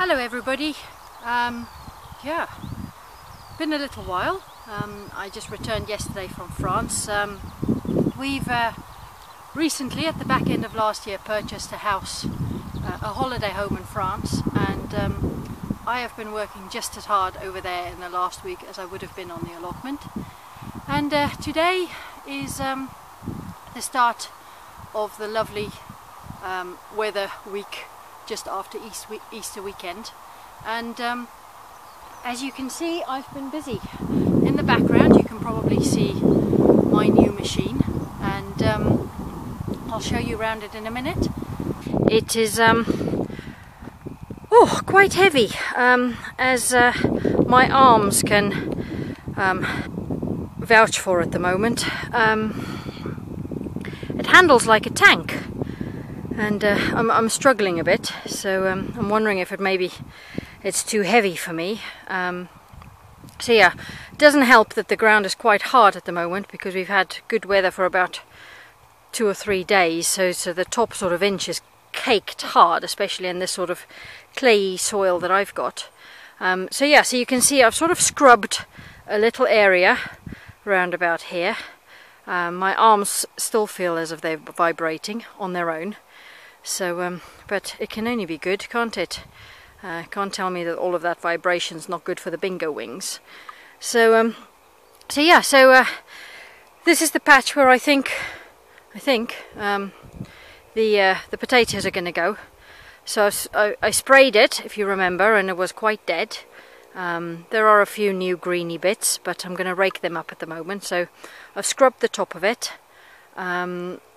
Hello everybody. Yeah, been a little while. I just returned yesterday from France. We've recently, at the back end of last year, purchased a house, a holiday home in France, and I have been working just as hard over there in the last week as I would have been on the allotment. And today is the start of the lovely weather week just after Easter weekend, and as you can see, I've been busy. In the background you can probably see my new machine, and I'll show you around it in a minute. It is quite heavy, as my arms can vouch for at the moment. It handles like a tank, and I'm struggling a bit, so I'm wondering if it's too heavy for me. So yeah, it doesn't help that the ground is quite hard at the moment, because we've had good weather for about 2 or 3 days, so the top sort of inch is caked hard, especially in this sort of clayey soil that I've got. So yeah, so you can see I've sort of scrubbed a little area round about here. My arms still feel as if they're vibrating on their own. So, but it can only be good, can't it? Can't tell me that all of that vibration's not good for the bingo wings. So, this is the patch where I think the potatoes are going to go. So I sprayed it, if you remember, and it was quite dead. There are a few new greeny bits, but I'm going to rake them up at the moment. So I've scrubbed the top of it.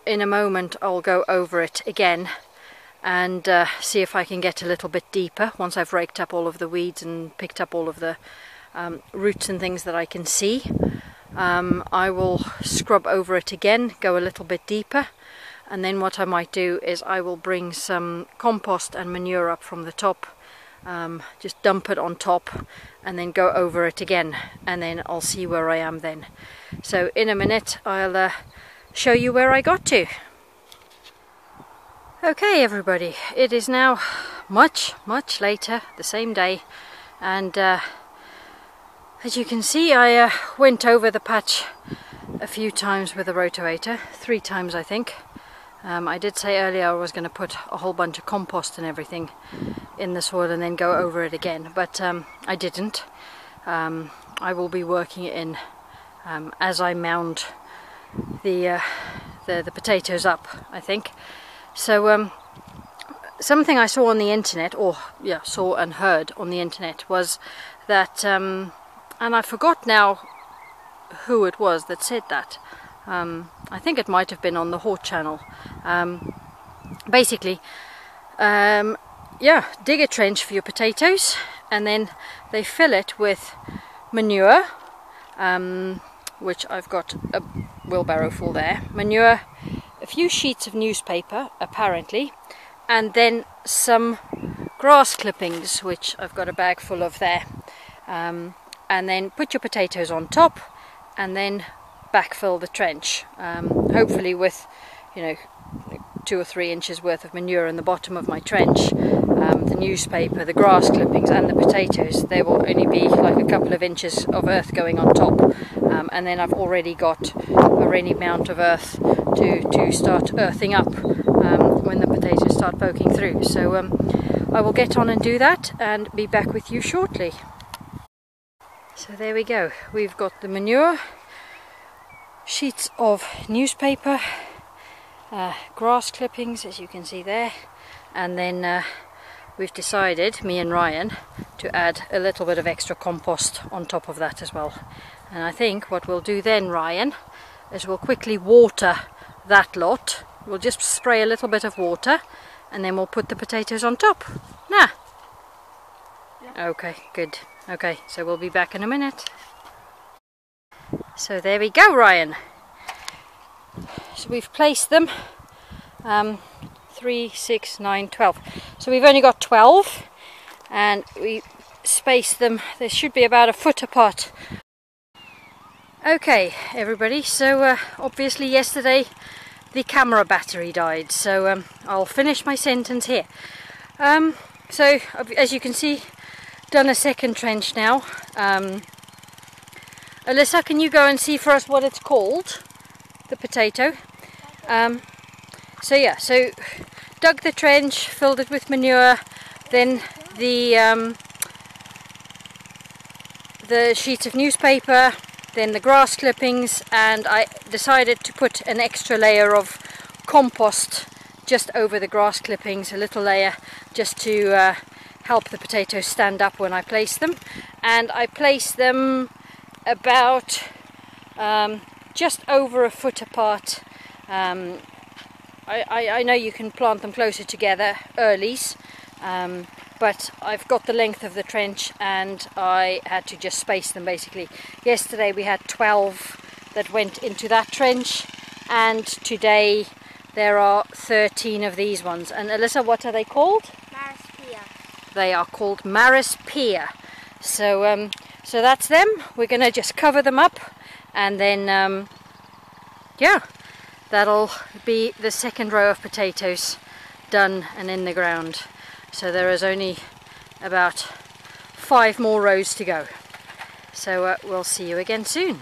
In a moment I'll go over it again and see if I can get a little bit deeper once I've raked up all of the weeds and picked up all of the roots and things that I can see. I will scrub over it again, go a little bit deeper, and then what I might do is I will bring some compost and manure up from the top, just dump it on top and then go over it again, and then I'll see where I am then. So in a minute I'll show you where I got to. Okay everybody, it is now much later, the same day, and as you can see I went over the patch a few times with the rotavator, 3 times I think. I did say earlier I was going to put a whole bunch of compost and everything in the soil and then go over it again, but I didn't. I will be working it in as I mound the potatoes up, I think. So something I saw on the internet, saw and heard on the internet, was that, and I forgot now who it was that said that. I think it might have been on the Hort channel. Basically, dig a trench for your potatoes, and then they fill it with manure, which I've got a wheelbarrow full there, manure, a few sheets of newspaper apparently, and then some grass clippings, which I've got a bag full of there, and then put your potatoes on top and then backfill the trench, hopefully with 2 or 3 inches worth of manure in the bottom of my trench. The newspaper, the grass clippings and the potatoes, there will only be like a couple of inches of earth going on top, and then I've already got a ready amount of earth to start earthing up when the potatoes start poking through. So I will get on and do that and be back with you shortly. So there we go, we've got the manure, sheets of newspaper, grass clippings, as you can see there, and then we've decided, me and Ryan, to add a little bit of extra compost on top of that as well. And I think what we'll do then, Ryan, is we'll quickly water that lot. We'll just spray a little bit of water and then we'll put the potatoes on top. Nah. Yeah. Okay, good. Okay, so we'll be back in a minute. So there we go, Ryan. So we've placed them 3, 6, 9, 12. So we've only got 12, and we spaced them, they should be about a foot apart. Okay everybody, so obviously yesterday the camera battery died, so I'll finish my sentence here. So as you can see, done a second trench now. Alyssa, can you go and see for us what it's called, the potato? So yeah, so dug the trench, filled it with manure, then the sheets of newspaper, then the grass clippings, and I decided to put an extra layer of compost just over the grass clippings, a little layer, just to help the potatoes stand up when I place them. And I place them about just over a foot apart. I know you can plant them closer together, earlies, but I've got the length of the trench and I had to just space them basically. Yesterday we had 12 that went into that trench, and today there are 13 of these ones. And Alyssa, what are they called? Maris Pia. They are called Maris Pia. So so that's them. We're going to just cover them up, and then yeah, that'll be the second row of potatoes done and in the ground. So there is only about 5 more rows to go. So we'll see you again soon.